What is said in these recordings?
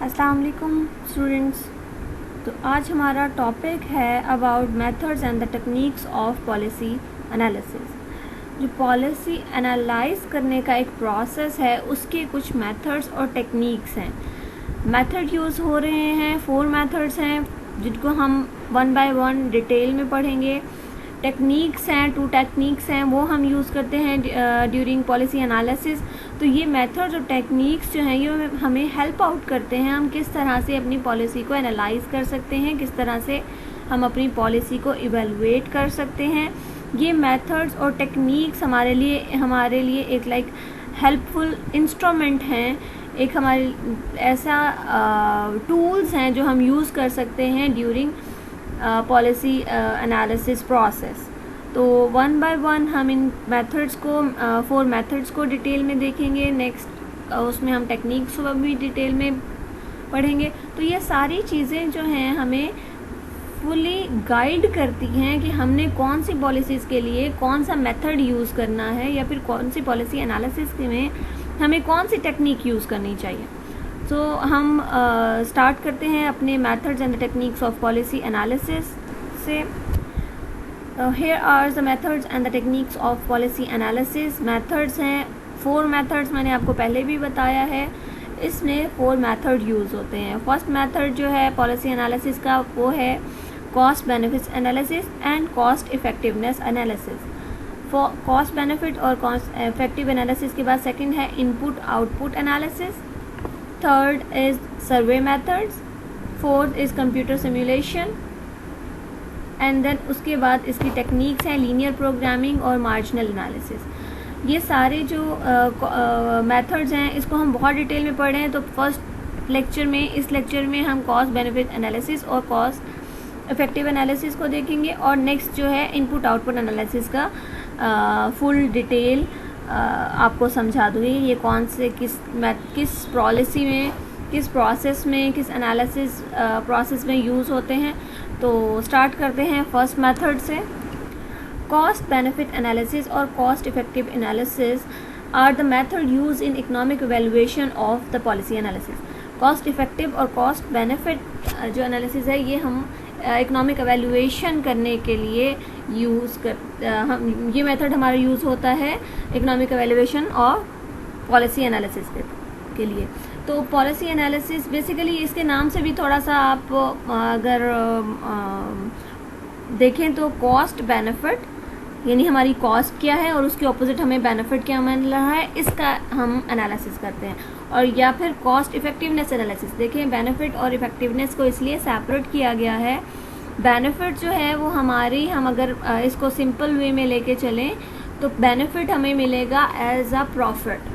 अस्सलाम वालेकुम स्टूडेंट्स। तो आज हमारा टॉपिक है about methods and the techniques of policy analysis. जो पॉलिसी एनालाइज करने का एक प्रोसेस है उसके कुछ मेथड्स और टेक्निक्स हैं। मेथड यूज़ हो रहे हैं, 4 मेथड्स हैं जिनको हम वन बाय वन डिटेल में पढ़ेंगे। टेक्निक्स हैं, 2 टेक्निक्स हैं, वो हम यूज़ करते हैं ड्यूरिंग पॉलिसी एनालिसिस। तो ये मेथड्स और टेक्निक्स जो हैं ये हमें हेल्प आउट करते हैं, हम किस तरह से अपनी पॉलिसी को एनालाइज कर सकते हैं, किस तरह से हम अपनी पॉलिसी को इवेलुएट कर सकते हैं। ये मेथड्स और टेक्निक्स हमारे लिए एक हेल्पफुल इंस्ट्रूमेंट हैं, एक हमारे ऐसा टूल्स हैं जो हम यूज़ कर सकते हैं ड्यूरिंग पॉलिसी एनालिसिस प्रोसेस। तो वन बाय वन हम इन मेथड्स को 4 मेथड्स को डिटेल में देखेंगे। नेक्स्ट उसमें हम टेक्निक्स को भी डिटेल में पढ़ेंगे। तो ये सारी चीज़ें जो हैं हमें फुली गाइड करती हैं कि हमने कौन सी पॉलिसीज़ के लिए कौन सा मेथड यूज़ करना है या फिर कौन सी पॉलिसी एनालिसिस में हमें कौन सी टेक्निक यूज़ करनी चाहिए। तो हम स्टार्ट करते हैं अपने methods and the techniques of policy analysis से। Here are the methods and the techniques of policy analysis. Methods हैं 4 मेथड्स, मैंने आपको पहले भी बताया है। इसमें 4 मेथड यूज़ होते हैं। फर्स्ट मेथड जो है पॉलिसी एनालिसिस का वो है cost benefits analysis and cost effectiveness analysis. Cost benefit और कॉस्ट इफेक्टिव एनालिसिस के बाद सेकंड है input output analysis. Third is survey methods. Fourth is computer simulation and then उसके बाद इसकी टेक्निक्स हैं लीनियर प्रोग्रामिंग और मार्जिनल एनालिसिस। ये सारे जो मेथड्स हैं इसको हम बहुत डिटेल में पढ़े हैं। तो फर्स्ट लेक्चर में, इस लेक्चर में हम कॉस्ट बेनिफिट एनालिसिस और कॉस्ट इफेक्टिव एनालिसिस को देखेंगे और नेक्स्ट जो है इनपुट आउटपुट एनालिसिस का फुल डिटेल आपको समझा दूँगी। ये कौन से किस पॉलिसी में, किस प्रोसेस में, किस एनालिसिस प्रोसेस में यूज़ होते हैं। तो स्टार्ट करते हैं फर्स्ट मेथड से। कॉस्ट बेनिफिट एनालिसिस और cost effective analysis are the method use in economic evaluation of the policy analysis. Cost effective और कॉस्ट बेनिफिट जो एनालिसिस है ये हम इकोनॉमिक एवैल्यूएशन करने के लिए ये मेथड हमारा यूज़ होता है इकोनॉमिक एवैल्यूएशन और पॉलिसी एनालिसिस के लिए। तो पॉलिसी एनालिसिस बेसिकली इसके नाम से भी थोड़ा सा आप अगर देखें तो कॉस्ट बेनिफिट यानी हमारी कॉस्ट क्या है और उसके ऑपोजिट हमें बेनिफिट क्या मिल रहा है, इसका हम एनालिसिस करते हैं। और या फिर कॉस्ट इफेक्टिवनेस एनालिसिस। देखें बेनिफिट और इफेक्टिवनेस को इसलिए सेपरेट किया गया है। बेनिफिट जो है वो हम अगर इसको सिंपल वे में लेके चलें तो बेनिफिट हमें मिलेगा एज अ प्रॉफिट।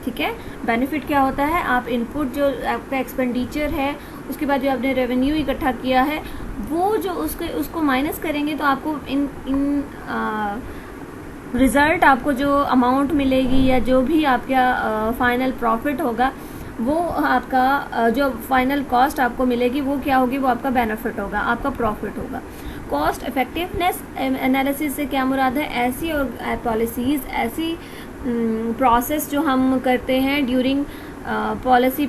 ठीक है, बेनिफिट क्या होता है, आप इनपुट जो आपका एक्सपेंडिचर है उसके बाद जो आपने रेवेन्यू इकट्ठा किया है वो जो उसको माइनस करेंगे तो आपको इन रिज़ल्ट आपको जो अमाउंट मिलेगी या जो भी आपका फाइनल प्रॉफिट होगा वो आपका जो फाइनल कॉस्ट आपको मिलेगी वो क्या होगी, वो आपका बेनिफिट होगा, आपका प्रॉफिट होगा। कॉस्ट इफेक्टिवनेस एनालिसिस से क्या मुराद है, ऐसी और पॉलिसीज़, ऐसी प्रोसेस जो हम करते हैं ड्यूरिंग पॉलिसी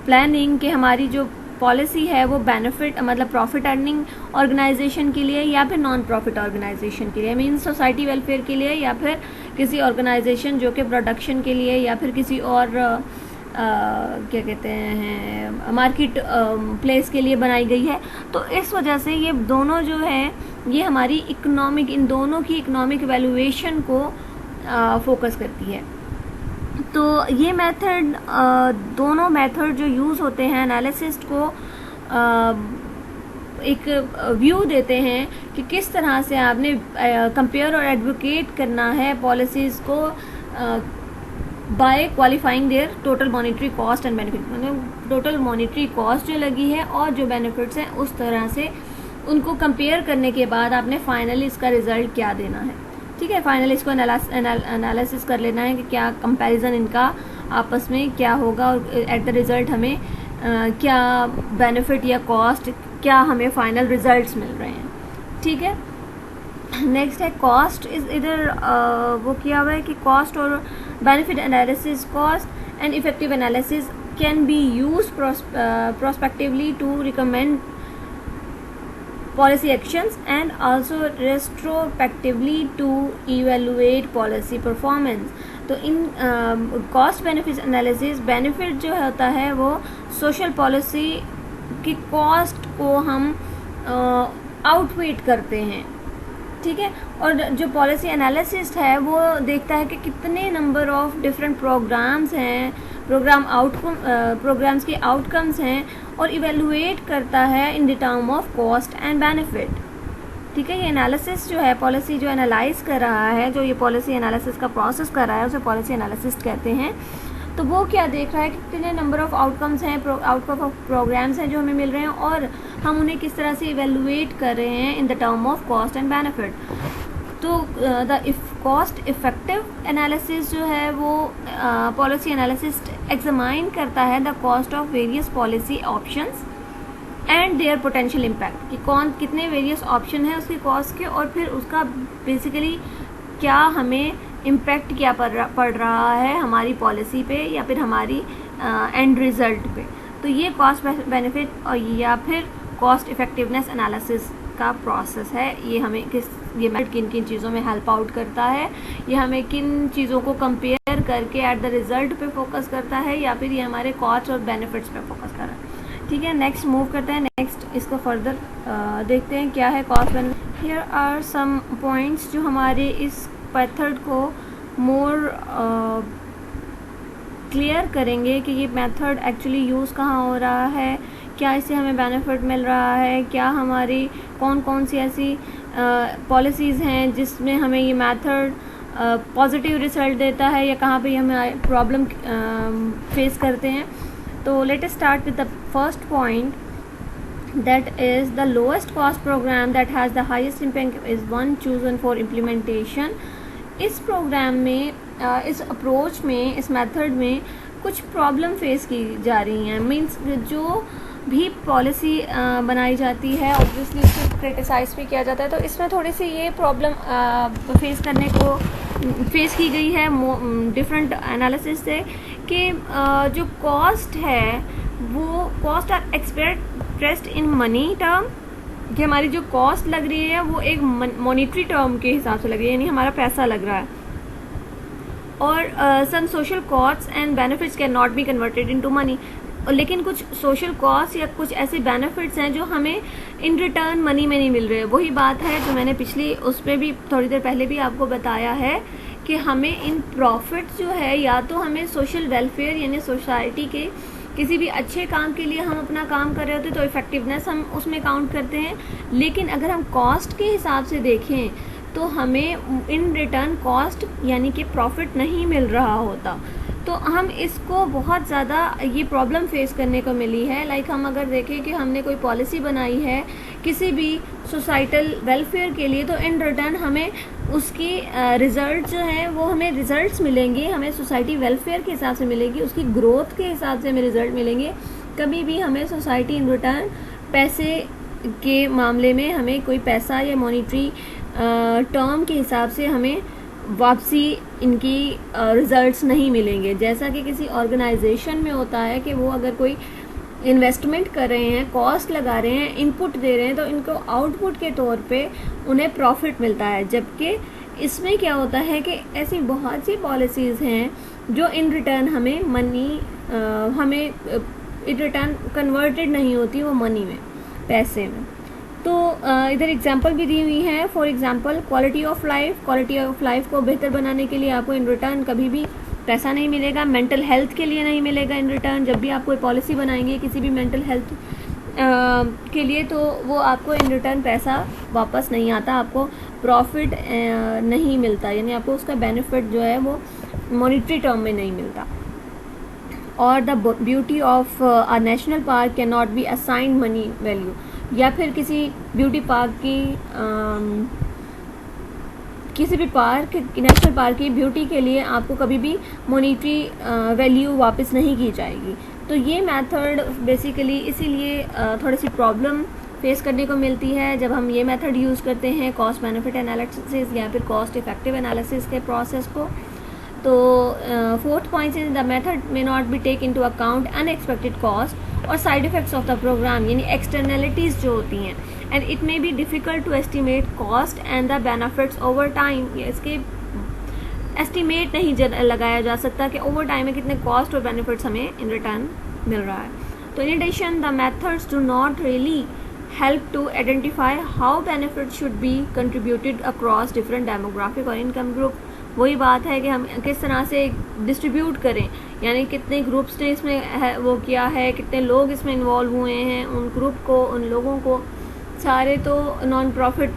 प्लानिंग कि हमारी जो पॉलिसी है वो बेनिफिट मतलब प्रॉफिट अर्निंग ऑर्गेनाइजेशन के लिए या फिर नॉन प्रॉफिट ऑर्गेनाइजेशन के लिए, मीन्स सोसाइटी वेलफेयर के लिए या फिर किसी ऑर्गेनाइजेशन जो कि प्रोडक्शन के लिए या फिर किसी और क्या कहते हैं मार्केट प्लेस के लिए बनाई गई है। तो इस वजह से ये दोनों जो है ये हमारी इन दोनों की इकोनॉमिक वैल्यूएशन को फोकस करती है। तो ये मेथड दोनों मेथड जो यूज़ होते हैं एनालिसिस को एक व्यू देते हैं कि किस तरह से आपने कंपेयर और एडवोकेट करना है पॉलिसीज़ को by qualifying their total monetary cost and benefit. मतलब टोटल मॉनेटरी कॉस्ट जो लगी है और जो बेनिफिट्स हैं उस तरह से उनको कंपेयर करने के बाद आपने फाइनली इसका रिज़ल्ट क्या देना है। ठीक है, फाइनली इसको एनालिसिस कर लेना है कि क्या कंपैरिजन इनका आपस में क्या होगा और एट द रिज़ल्ट हमें क्या बेनिफिट या कॉस्ट, क्या हमें फाइनल रिजल्ट्स मिल रहे हैं। ठीक है, नेक्स्ट है कॉस्ट। इधर वो किया हुआ है कि कॉस्ट और benefit analysis, cost and effective analysis can be used prospectively to recommend policy actions and also retrospectively to evaluate policy performance. तो in cost benefit analysis, benefit जो होता है वो सोशल पॉलिसी की कॉस्ट को हम आउटवेट करते हैं, ठीक है। और जो पॉलिसी एनालिसिस्ट है वो देखता है कि कितने नंबर ऑफ डिफरेंट प्रोग्राम्स हैं, प्रोग्राम्स के आउटकम्स हैं, और इवेलुएट करता है in the term of cost and benefit, ठीक है। ये एनालिसिस जो है, पॉलिसी जो एनालाइज कर रहा है, जो ये पॉलिसी एनालिसिस का प्रोसेस कर रहा है, उसे पॉलिसी एनालिसिस्ट कहते हैं। तो वो क्या देख रहा है कि कितने नंबर ऑफ आउटकम्स हैं, आउटकम ऑफ प्रोग्राम्स हैं जो हमें मिल रहे हैं, और हम उन्हें किस तरह से इवेलुएट कर रहे हैं इन the term of cost and benefit. तो द कॉस्ट इफेक्टिव एनालिसिस जो है वो पॉलिसी एनालिसिस्ट एग्जामाइन करता है the cost of various policy options and their potential impact, कि कितने वेरियस ऑप्शन है उसकी कॉस्ट के, और फिर उसका बेसिकली क्या हमें इम्पैक्ट क्या पड़ रहा है हमारी पॉलिसी पे या फिर हमारी एंड रिजल्ट पे। तो ये कॉस्ट बेनिफिट और या फिर कॉस्ट इफेक्टिवनेस एनालिसिस का प्रोसेस है। ये हमें ये मेथड किन किन चीज़ों में हेल्प आउट करता है, ये हमें किन चीज़ों को कंपेयर करके एट द रिजल्ट पे फोकस करता है, या फिर ये हमारे कॉस्ट और बेनिफिट्स पे फोकस कर रहा है, ठीक है। नेक्स्ट मूव करते हैं, नेक्स्ट इसको फर्दर देखते हैं क्या है cost benefit. Here are some points जो हमारे इस मेथड को मोर क्लियर करेंगे कि ये मेथड एक्चुअली यूज़ कहाँ हो रहा है, क्या इससे हमें बेनिफिट मिल रहा है, क्या हमारी कौन कौन सी ऐसी पॉलिसीज़ हैं जिसमें हमें ये मेथड पॉजिटिव रिजल्ट देता है, या कहाँ पे हम प्रॉब्लम फेस करते हैं। तो let us start with the first point, that is the lowest cost program that has the highest impact is one chosen for implementation। इस प्रोग्राम में इस अप्रोच में, इस मेथड में कुछ प्रॉब्लम फेस की जा रही हैं। मीन्स जो भी पॉलिसी बनाई जाती है ऑब्वियसली उसको क्रिटिसाइज भी किया जाता है, तो इसमें थोड़ी सी ये प्रॉब्लम फेस की गई है डिफरेंट एनालिसिस से, कि जो कॉस्ट है वो cost are expressed in money term, कि हमारी जो कॉस्ट लग रही है वो एक मॉनिटरी टर्म के हिसाब से लग रही है, यानी हमारा पैसा लग रहा है। और some social cost and benefits cannot be converted into money, लेकिन कुछ सोशल कॉस्ट या कुछ ऐसे बेनिफिट्स हैं जो हमें इन रिटर्न मनी में नहीं मिल रहे। वही बात है जो मैंने पिछली उसमें भी थोड़ी देर पहले भी आपको बताया है कि हमें इन प्रॉफिट जो है, या तो हमें सोशल वेलफेयर यानी सोसाइटी के किसी भी अच्छे काम के लिए हम अपना काम कर रहे होते तो इफ़ेक्टिवनेस हम उसमें काउंट करते हैं, लेकिन अगर हम कॉस्ट के हिसाब से देखें तो हमें इन रिटर्न कॉस्ट यानी कि प्रॉफिट नहीं मिल रहा होता। तो हम इसको बहुत ज़्यादा ये प्रॉब्लम फेस करने को मिली है। लाइक हम अगर देखें कि हमने कोई पॉलिसी बनाई है किसी भी सोसाइटल वेलफेयर के लिए, तो इन रिटर्न हमें उसकी रिज़ल्ट जो है वो हमें रिज़ल्ट्स मिलेंगे, हमें सोसाइटी वेलफेयर के हिसाब से मिलेगी, उसकी ग्रोथ के हिसाब से हमें रिज़ल्ट मिलेंगे। कभी भी हमें सोसाइटी इन रिटर्न पैसे के मामले में हमें कोई पैसा या मॉनिटरी टर्म के हिसाब से हमें वापसी इनकी रिज़ल्ट्स नहीं मिलेंगे। जैसा कि किसी ऑर्गेनाइजेशन में होता है कि वो अगर कोई इन्वेस्टमेंट कर रहे हैं, कॉस्ट लगा रहे हैं, इनपुट दे रहे हैं, तो इनको आउटपुट के तौर पे उन्हें प्रॉफिट मिलता है। जबकि इसमें क्या होता है कि ऐसी बहुत सी पॉलिसीज़ हैं जो इन रिटर्न हमें मनी हमें इन रिटर्न कन्वर्टेड नहीं होती वो मनी में, पैसे में। तो इधर एग्जांपल भी दी हुई है। For example quality of life को बेहतर बनाने के लिए आपको इन रिटर्न कभी भी पैसा नहीं मिलेगा। मेंटल हेल्थ के लिए नहीं मिलेगा इन रिटर्न। जब भी आप कोई पॉलिसी बनाएंगे किसी भी मेंटल हेल्थ के लिए, तो वो आपको इन रिटर्न पैसा वापस नहीं आता, आपको प्रॉफिट नहीं मिलता, यानी आपको उसका बेनिफिट जो है वो मॉनिटरी टर्म में नहीं मिलता। और the beauty of a national park can not be assigned money value, या फिर किसी ब्यूटी पार्क की किसी भी पार्क, नेशनल पार्क की ब्यूटी के लिए आपको कभी भी मॉनिटरी वैल्यू वापस नहीं की जाएगी। तो ये मेथड बेसिकली इसीलिए थोड़ी सी प्रॉब्लम फेस करने को मिलती है जब हम ये मेथड यूज़ करते हैं कॉस्ट बेनिफिट एनालिसिस या फिर कॉस्ट इफेक्टिव एनालिसिस के प्रोसेस को। तो fourth point is the method may not be take into account unexpected cost और side effects of the program, यानी एक्सटर्नलिटीज़ जो होती हैं, and it may be difficult to estimate cost and the benefits over time. इसके estimate नहीं लगाया जा सकता कि ओवर टाइम में कितने कॉस्ट और बेनिफिट्स हमें इन रिटर्न मिल रहा है। तो in addition the methods do not really help to identify how benefits should be contributed across different demographic और income group। वही बात है कि हम किस तरह से डिस्ट्रीब्यूट करें, यानी कितने ग्रुप्स ने इसमें है वो किया है, कितने लोग इसमें इन्वॉल्व हुए हैं, उन ग्रुप को, उन लोगों को, सारे तो नॉन प्रॉफिट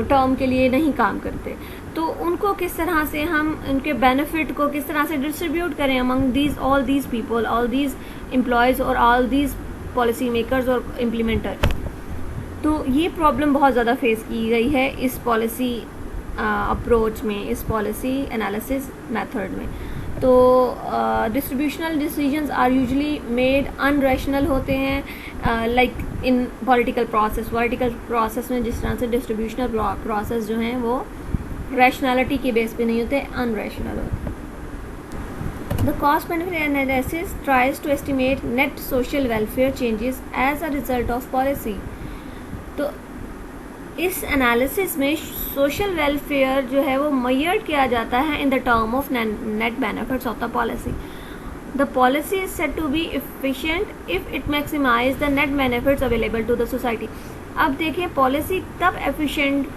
टर्म के लिए नहीं काम करते, तो उनको किस तरह से हम उनके बेनिफिट को किस तरह से डिस्ट्रीब्यूट करें among these all these people, all these employees और ऑल दीज पॉलिसी मेकर्स और इम्प्लीमेंटर्स। तो ये प्रॉब्लम बहुत ज़्यादा फेस की गई है इस पॉलिसी अप्रोच में, इस पॉलिसी एनालिसिस मेथड में। तो distributional decisions are usually made unrational होते हैं, लाइक इन पॉलिटिकल प्रोसेस में जिस तरह से डिस्ट्रीब्यूशनल प्रोसेस जो हैं वो रैशनैलिटी के बेस पे नहीं होते, अनरैशनल होते। The cost benefit analysis tries to estimate net social welfare changes as a result of policy. तो इस एनालिसिस में सोशल वेलफेयर जो है वो मेजर किया जाता है in the term of net benefits of the policy. The policy is said to be efficient if it maximize the net benefits available to the society. अब देखिए, पॉलिसी तब एफिशिएंट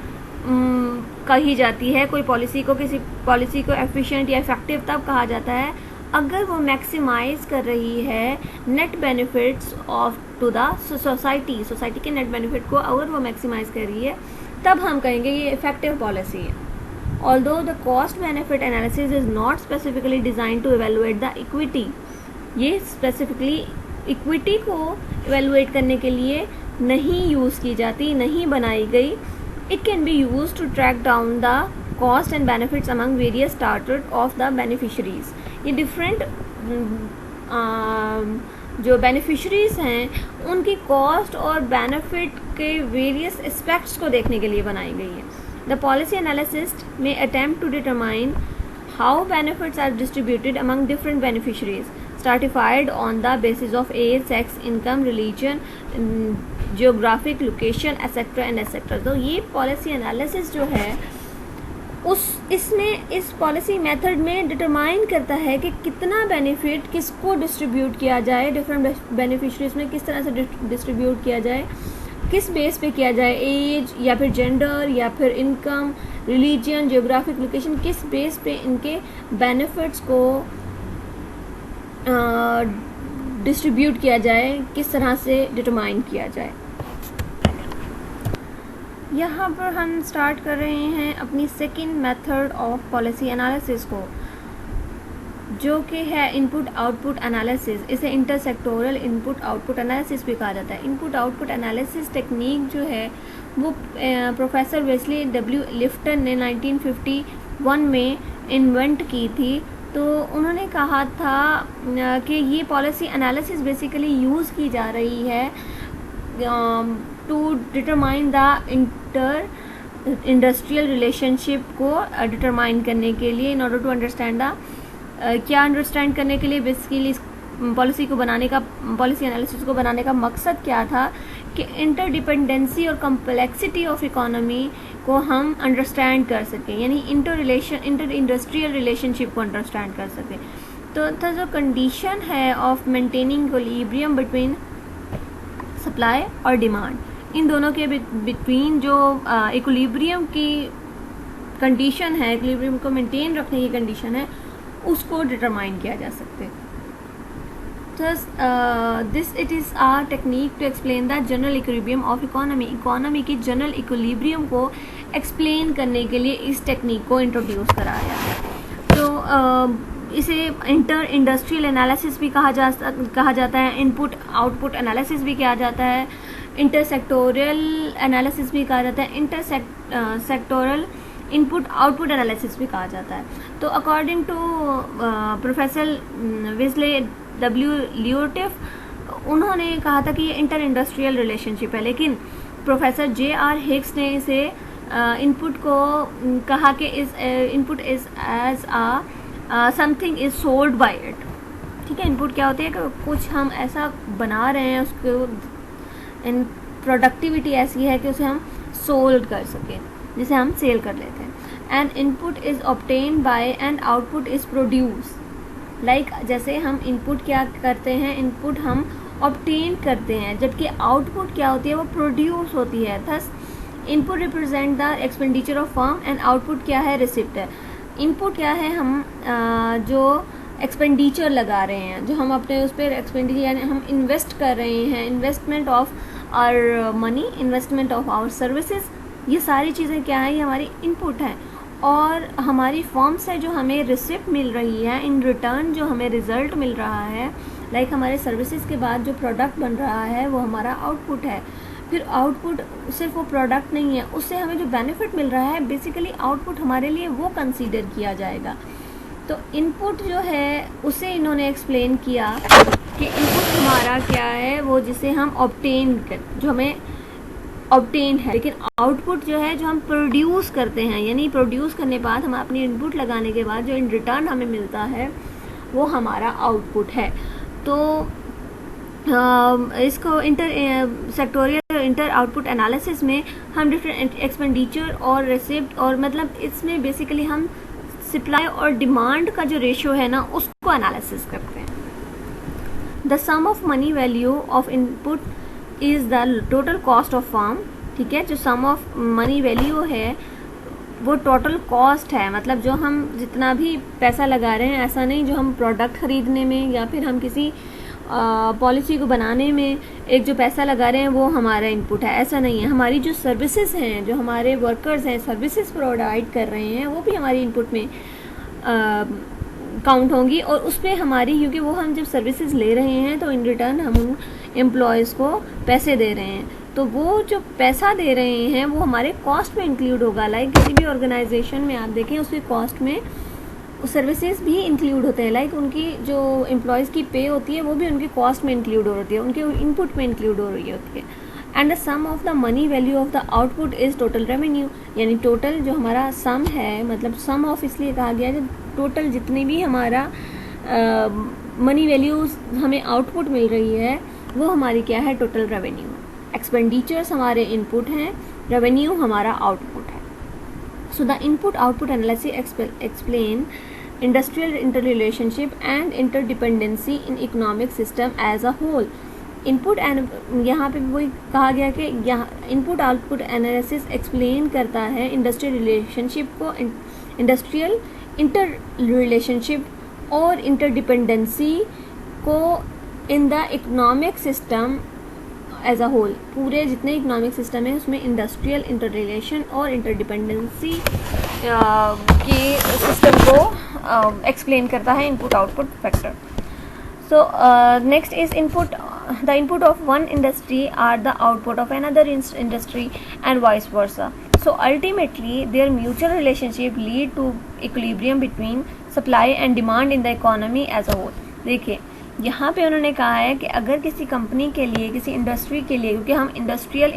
कही जाती है, कोई पॉलिसी को, किसी पॉलिसी को एफिशिएंट या इफेक्टिव तब कहा जाता है अगर वो मैक्सिमाइज कर रही है net benefits of to the society के नेट बेनिफिट को अगर वो मैक्सिमाइज कर रही है, तब हम कहेंगे ये इफेक्टिव पॉलिसी है। Although the cost benefit analysis is not specifically design to evaluate the equity, ये स्पेसिफिकली इक्विटी को इवेलुएट करने के लिए नहीं यूज़ की जाती, नहीं बनाई गई। It can be use to track down the cost and benefits among various starter of the beneficiaries. ये डिफरेंट जो बेनिफिशरीज हैं उनकी कॉस्ट और बेनिफिट के वेरियस एस्पेक्ट्स को देखने के लिए बनाई गई है। द पॉलिसी एनालिसिस्ट में attempt to determine how benefits are distributed among different beneficiaries stratified on the basis of age, sex, income, religion, geographic location etcetera and etcetera. तो ये पॉलिसी एनालिसिस जो है इस पॉलिसी मेथड में determine करता है कि कितना बेनिफिट किसको डिस्ट्रीब्यूट किया जाए, डिफरेंट बेनिफिशरीज में किस तरह से डिस्ट्रीब्यूट किया जाए, किस बेस पे किया जाए, एज या फिर जेंडर या फिर इनकम, रिलीजन, जियोग्राफिक लोकेशन, किस बेस पे इनके बेनिफिट्स को डिस्ट्रीब्यूट किया जाए, किस तरह से डिटरमाइन किया जाए। यहाँ पर हम स्टार्ट कर रहे हैं अपनी second method of policy analysis को, जो कि है इनपुट आउटपुट एनालिसिस। इसे इंटरसेक्टोरल इनपुट आउटपुट एनालिसिस भी कहा जाता है। इनपुट आउटपुट एनालिसिस टेक्निक जो है वो प्रोफेसर वेस्ली डब्ल्यू लिफ्टन ने 1951 में इन्वेंट की थी। तो उन्होंने कहा था कि ये पॉलिसी एनालिसिस बेसिकली यूज़ की जा रही है to determine the inter industrial relationship को डिटरमाइन करने के लिए, in order to understand the क्या अंडरस्टैंड करने के लिए बेसिकली पॉलिसी को बनाने का, पॉलिसी एनालिसिस को बनाने का मकसद क्या था कि इंटरडिपेंडेंसी और कम्प्लेक्सिटी ऑफ इकोनॉमी को हम अंडरस्टैंड कर सकें, यानी इंटर इंडस्ट्रियल रिलेशनशिप को अंडरस्टैंड कर सकें। तो जो कंडीशन है of maintaining equilibrium between supply और डिमांड, इन दोनों के बिटवीन जो इक्विलिब्रियम की कंडीशन है, इक्विलिब्रियम को मेंटेन रखने की कंडीशन है, उसको डिटरमाइन किया जा सकते हैं। This it is a technique to explain the general equilibrium of economy की जनरल इक्विलिब्रियम को एक्सप्लेन करने के लिए इस टेक्निक को इंट्रोड्यूस कराया है। तो इसे इंटर इंडस्ट्रियल एनालिसिस भी कहा जाता है, इनपुट आउटपुट एनालिसिस भी कहा जाता है, इंटरसेक्टोरल एनालिसिस भी कहा जाता है, इंटरसेक्टोरल इनपुट आउटपुट एनालिसिस भी कहा जाता है। तो according to professor Wassily W Leontief, उन्होंने कहा था कि ये इंटर इंडस्ट्रियल रिलेशनशिप है, लेकिन प्रोफेसर जे.आर. हिग्स ने इसे इनपुट को कहा कि इस input is as a something is sold by it. ठीक है, इनपुट क्या होती है कि कुछ हम ऐसा बना रहे हैं, उसको इन प्रोडक्टिविटी ऐसी है कि उसे हम सोल्ड कर सकें, जिसे हम सेल कर लेते हैं। And input is obtain bye and output is produce. Like जैसे हम इनपुट क्या करते हैं, इनपुट हम ऑब्टेन करते हैं, जबकि आउटपुट क्या होती है, वो प्रोड्यूस होती है। Thus input represent the expenditure of firm and output क्या है, रिसिप्ट है। इनपुट क्या है, हम जो एक्सपेंडिचर लगा रहे हैं, जो हम अपने उस पर एक्सपेंडिचर यानी हम इन्वेस्ट कर रहे हैं, investment of our money, investment of our services, ये सारी चीज़ें क्या है, ये हमारी इनपुट है। और हमारी फर्म से जो हमें रिसिप्ट मिल रही है, इन रिटर्न जो हमें रिजल्ट मिल रहा है, लाइक हमारे सर्विसेज के बाद जो प्रोडक्ट बन रहा है, वो हमारा आउटपुट है। फिर आउटपुट सिर्फ वो प्रोडक्ट नहीं है, उससे हमें जो बेनिफिट मिल रहा है, बेसिकली आउटपुट हमारे लिए वो कंसीडर किया जाएगा। तो इनपुट जो है उसे इन्होंने एक्सप्लेन किया कि इनपुट हमारा क्या है, वो जिसे हम ऑब्टेन कर, जो हमें ऑब्टेन है। लेकिन आउटपुट जो है, जो हम प्रोड्यूस करते हैं, यानी प्रोड्यूस करने के बाद हम अपनी इनपुट लगाने के बाद जो इन रिटर्न हमें मिलता है, वो हमारा आउटपुट है। तो इसको सेक्टोरियल इंटर आउटपुट एनालिसिस में हम डिफरेंट एक्सपेंडिचर और रिसिप्ट, और मतलब इसमें बेसिकली हम सप्लाई और डिमांड का जो रेशियो है ना, उसको एनालिसिस करते हैं। The sum of money value of input is the total cost of firm. ठीक है, जो सम ऑफ मनी वैल्यू है वो टोटल कॉस्ट है, मतलब जो हम जितना भी पैसा लगा रहे हैं, ऐसा नहीं जो हम प्रोडक्ट ख़रीदने में या फिर हम किसी पॉलिसी को बनाने में एक जो पैसा लगा रहे हैं वो हमारा इनपुट है, ऐसा नहीं है। हमारी जो सर्विसेज हैं, जो हमारे वर्कर्स हैं सर्विसेज प्रोवाइड कर रहे हैं, वो भी हमारी इनपुट में काउंट होंगी। और उस पर हमारी, क्योंकि वो हम जब सर्विसेज ले रहे हैं तो इन रिटर्न हम उन एम्प्लॉयज़ को पैसे दे रहे हैं, तो वो जो पैसा दे रहे हैं वो हमारे कॉस्ट में इंक्लूड होगा। लाइक किसी भी ऑर्गेनाइजेशन में आप देखें, उसकी कॉस्ट में सर्विसेज भी इंक्लूड होते हैं। लाइक उनकी जो एम्प्लॉयज़ की पे होती है, वो भी उनकी कॉस्ट में इंक्लूड हो रही है, उनके इनपुट में इंक्लूड हो रही होती है। And the sum of the money value of the output is total revenue, यानी टोटल जो हमारा सम है, मतलब सम ऑफ इसलिए कहा गया है, टोटल जितनी भी हमारा मनी वैल्यू हमें आउटपुट मिल रही है, वो हमारी क्या है, टोटल रेवेन्यू। एक्सपेंडिचर्स हमारे इनपुट हैं, रेवेन्यू हमारा आउटपुट है। So the input output analysis explain industrial interrelationship and interdependency in economic system as a whole. Input and यहाँ पे वही कहा गया कि यहाँ इनपुट आउटपुट एनालिसिस एक्सप्लेन करता है इंडस्ट्रियल रिलेशनशिप को, इंडस्ट्रियल इंटर रिलेशनशिप और इंटरडिपेंडेंसी को in the economic system as a whole. पूरे जितने इकोनॉमिक सिस्टम है उसमें इंडस्ट्रियल इंटर रिलेशन और इंटरडिपेंडेंसी के सिस्टम को एक्सप्लेन करता है input output factor. So next is input. The input of one industry are the output of another industry and vice versa. So ultimately their mutual relationship lead to equilibrium between supply and demand in the economy as a whole. देखिए यहाँ पे उन्होंने कहा है कि अगर किसी company के लिए, किसी इंडस्ट्री के लिए, क्योंकि हम इंडस्ट्रियल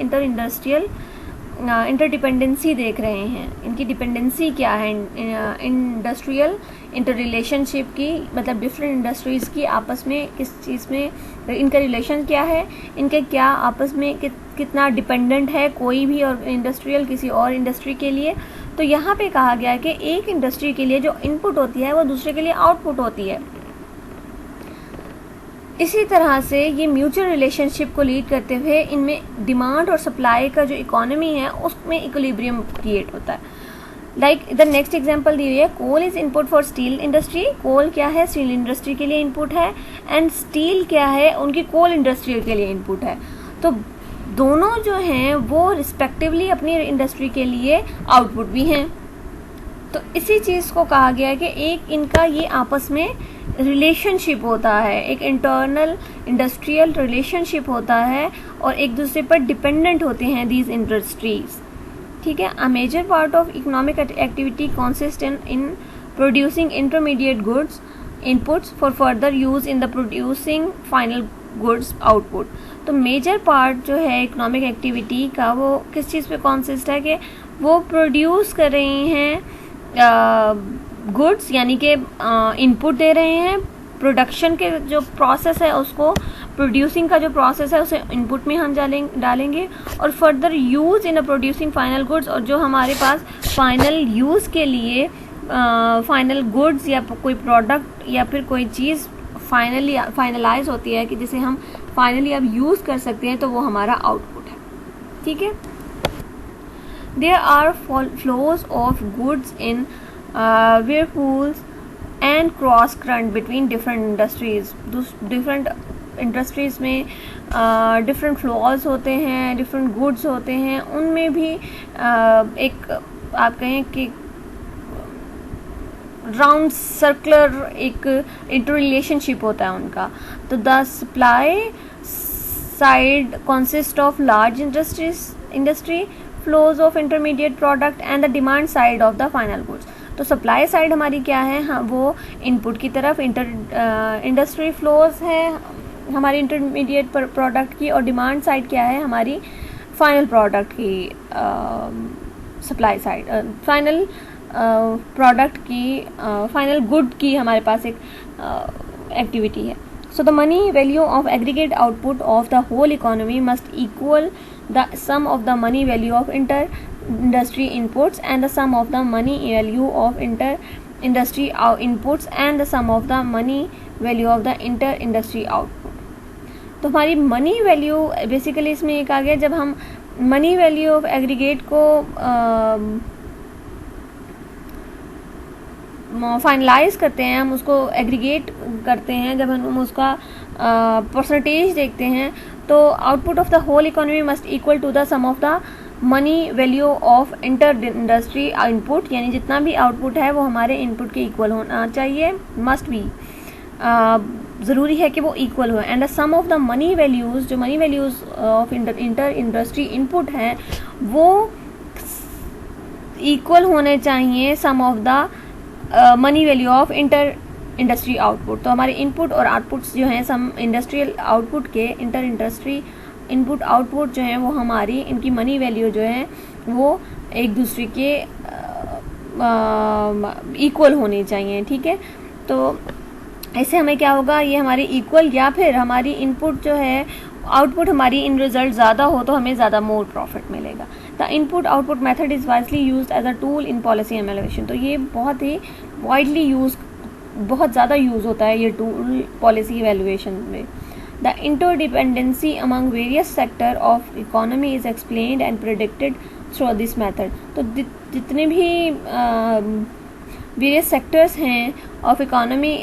इंटरडिपेंडेंसी देख रहे हैं, इनकी डिपेंडेंसी क्या है, इंडस्ट्रियल इंटर रिलेशनशिप की, मतलब डिफरेंट इंडस्ट्रीज़ की आपस में किस चीज़ में इनका रिलेशन क्या है, इनके क्या आपस में कितना डिपेंडेंट है कोई भी और इंडस्ट्रियल किसी और इंडस्ट्री के लिए। तो यहाँ पे कहा गया है कि एक इंडस्ट्री के लिए जो इनपुट होती है वो दूसरे के लिए आउटपुट होती है। इसी तरह से ये म्यूचुअल रिलेशनशिप को लीड करते हुए इनमें डिमांड और सप्लाई का जो इकोनॉमी है उसमें इक्विलिब्रियम क्रिएट होता है। लाइक द नेक्स्ट एग्जांपल दी हुई है, coal is input for steel industry. Coal क्या है, स्टील इंडस्ट्री के लिए इनपुट है, एंड स्टील क्या है, उनकी कोल इंडस्ट्री के लिए इनपुट है। तो दोनों जो हैं वो रिस्पेक्टिवली अपनी इंडस्ट्री के लिए आउटपुट भी हैं। तो इसी चीज़ को कहा गया है कि एक इनका ये आपस में रिलेशनशिप होता है, एक इंटरनल इंडस्ट्रियल रिलेशनशिप होता है और एक दूसरे पर डिपेंडेंट होते हैं दीज इंडस्ट्रीज। ठीक है, a major part of economic activity consist in producing intermediate goods inputs for further use in the producing final goods output. तो मेजर पार्ट जो है इकोनॉमिक एक्टिविटी का वो किस चीज़ पे कॉन्सिस्ट है कि वो प्रोड्यूस कर रहे हैं गुड्स यानी कि इनपुट दे रहे हैं, प्रोडक्शन के जो प्रोसेस है उसको, प्रोड्यूसिंग का जो प्रोसेस है उसे इनपुट में हम डालेंगे, और further use in a producing final goods, और जो हमारे पास फाइनल यूज़ के लिए फाइनल गुड्स या कोई प्रोडक्ट या फिर कोई चीज़ फाइनलाइज होती है कि जिसे हम फाइनली अब यूज़ कर सकते हैं, तो वो हमारा आउटपुट है। ठीक है। There are flows of goods in whirlpools and cross current between different industries. Different industries में डिफरेंट फ्लॉज होते हैं, डिफरेंट गुड्स होते हैं, उनमें भी एक आप कहें कि राउंड सर्कुलर एक इंटर रिलेशनशिप होता है उनका। तो the supply side consist of large industry flows of intermediate product and the demand side of the final goods. तो सप्लाई साइड हमारी क्या है, हाँ, वो इनपुट की तरफ इंडस्ट्री फ्लोज है हमारी इंटरमीडिएट प्रोडक्ट की, और डिमांड साइड क्या है हमारी फाइनल प्रोडक्ट की सप्लाई साइड, फाइनल प्रोडक्ट की फाइनल गुड की हमारे पास एक एक्टिविटी है। So the money value of aggregate output of the whole economy must equal the sum of the money value of inter-industry inputs and the sum of the money value of inter-industry inputs and the sum of the money value of the inter-industry output। तो हमारी money value basically इसमें एक आ गया, जब हम money value of aggregate को finalise करते हैं, हम उसको एग्रीगेट करते हैं, जब हम उसका परसेंटेज देखते हैं, तो output of the whole economy must equal to the sum of the money value of inter industry input, यानी जितना भी आउटपुट है वो हमारे इनपुट के इक्वल होना चाहिए, मस्ट बी, ज़रूरी है कि वो इक्वल हो। And the sum of the money values, जो money values of inter industry input हैं वो इक्वल होने चाहिए sum of the money value of inter industry output. तो हमारे इनपुट और आउटपुट्स जो हैं सम इंडस्ट्रियल आउटपुट के, इंटर इंडस्ट्री इनपुट आउटपुट जो हैं वो हमारी इनकी मनी वैल्यू जो है वो एक दूसरे के इक्वल होनी चाहिए। ठीक है। तो ऐसे हमें क्या होगा, ये हमारी इक्वल, या फिर हमारी इनपुट जो है आउटपुट हमारी इन रिजल्ट ज़्यादा हो तो हमें ज़्यादा मोर प्रॉफिट मिलेगा। The input output method is wisely used as a tool in policy evaluation. तो ये बहुत ही वाइडली बहुत ज़्यादा यूज़ होता है ये टूल पॉलिसी इवेल्युएशन में। The interdependency among various sector of economy is explained and predicted through this method. तो जितने भी वेरियस सेक्टर्स हैं ऑफ इकोनॉमी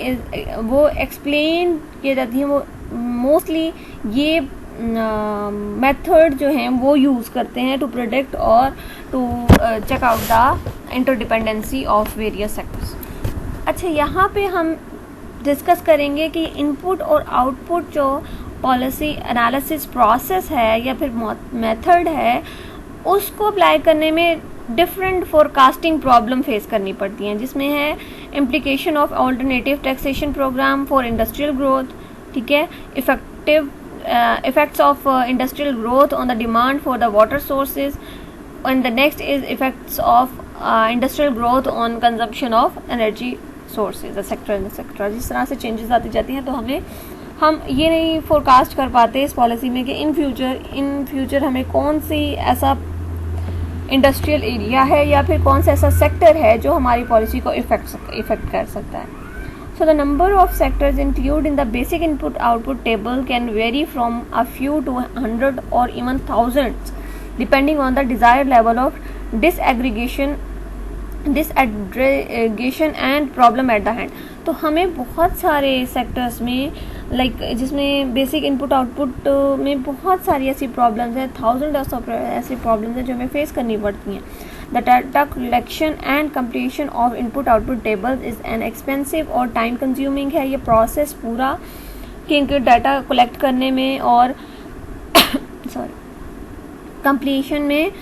वो एक्सप्लेन किए जाती हैं, वो मोस्टली ये मेथड जो हैं वो यूज़ करते हैं टू प्रेडिक्ट और to check out the interdependency of various sectors. अच्छा, यहाँ पे हम डिस्कस करेंगे कि इनपुट और आउटपुट जो पॉलिसी एनालिसिस प्रोसेस है या फिर मेथड है उसको अप्लाई करने में डिफरेंट फोरकास्टिंग प्रॉब्लम फेस करनी पड़ती हैं, जिसमें है implication of alternative taxation program for industrial growth. ठीक है। Effects of industrial growth on the demand for the water sources, and the next is effects of industrial growth on consumption of energy sources etcetera. जिस तरह से changes आती जाती हैं तो हम ये नहीं फोरकास्ट कर पाते इस पॉलिसी में कि इन फ्यूचर हमें कौन सी ऐसा इंडस्ट्रियल एरिया है या फिर कौन सा ऐसा सेक्टर है जो हमारी पॉलिसी को इफेक्ट कर सकता है। So the number of sectors include in the basic input output table can vary from a few to 100 or even thousands depending on the desired level of disaggregation and problem at the hand. तो हमें बहुत सारे sectors में जिसमें basic input output में बहुत सारी ऐसी प्रॉब्लम्स हैं, थाउजेंड ऐसी प्रॉब्लम्स हैं जो हमें फेस करनी पड़ती हैं। The data collection and completion of input output tables is an expensive और टाइम कंज्यूमिंग है ये प्रोसेस पूरा, क्योंकि डाटा कलेक्ट करने में और कंप्लीशन में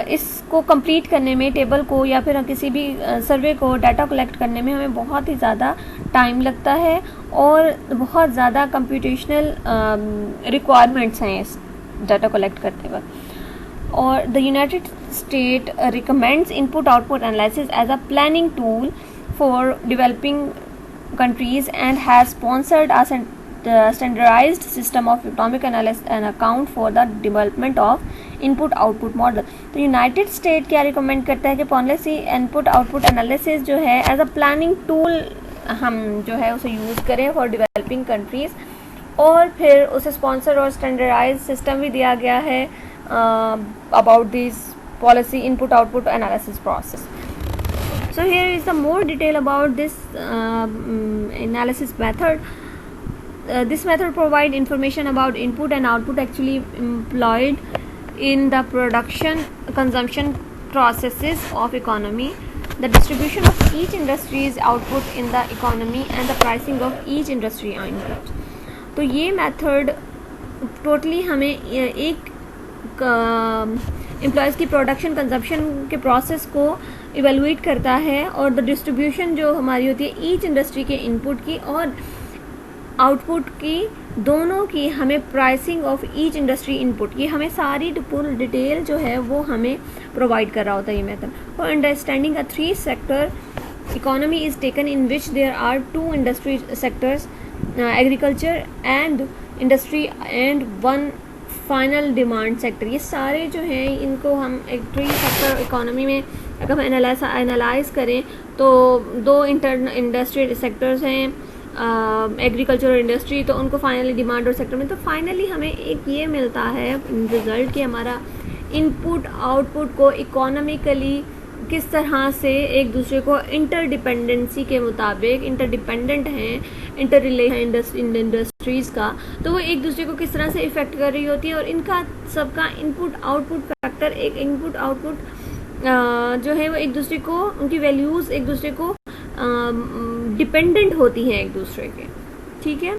इसको कंप्लीट करने में, टेबल को या फिर किसी भी सर्वे को डाटा कलेक्ट करने में हमें बहुत ही ज़्यादा टाइम लगता है और बहुत ज़्यादा कंप्यूटेशनल रिक्वायरमेंट्स हैं इस डाटा कलेक्ट करते वक्त। और the United State recommends input output analysis as a planning tool for developing countries and has sponsored a standardized system of economic analysis and account for the development of input output model. तो United state क्या recommend करता है कि policy input output analysis जो है as a planning tool हम जो है उसे यूज़ करें फॉर डेवलपिंग कंट्रीज़, और फिर उसे स्पॉन्सर और स्टैंडर्डाइज सिस्टम भी दिया गया है about this policy input output analysis process. So here is the more detail about this analysis method. This method provide information about input and output actually employed in the production consumption processes of economy, the distribution of each industry's output in the economy and the pricing of each industry input. तो ये method totally हमें एक employees की production consumption के process को evaluate करता है, और द डिस्ट्रीब्यूशन जो हमारी होती है ईच इंडस्ट्री के इनपुट की और आउटपुट की, दोनों की हमें pricing of each industry input, ये हमें सारी पूरी डिटेल जो है वो हमें प्रोवाइड कर रहा होता है ये method. For understanding a 3 sector economy is taken in which there are 2 industry sectors, agriculture and industry and 1 final demand sector. ये सारे जो हैं इनको हम एक 3 सेक्टर इकोनॉमी में अगर हम एनालाइज करें तो 2 इंडस्ट्री सेक्टर्स हैं, एग्रीकल्चर और इंडस्ट्री, तो उनको फाइनली डिमांड और सेक्टर में, तो फाइनली हमें एक ये मिलता है रिजल्ट कि हमारा इनपुट आउटपुट को इकोनॉमिकली किस तरह से एक दूसरे को इंटरडिपेंडेंसी के मुताबिक इंटरडिपेंडेंट हैं, इंटर रिलेशन इंडस्ट्रीज़ का, तो वो एक दूसरे को किस तरह से इफ़ेक्ट कर रही होती है, और इनका सबका इनपुट आउटपुट फैक्टर, एक इनपुट आउटपुट जो है वो एक दूसरे को, उनकी वैल्यूज़ एक दूसरे को डिपेंडेंट होती हैं एक दूसरे के, ठीक है।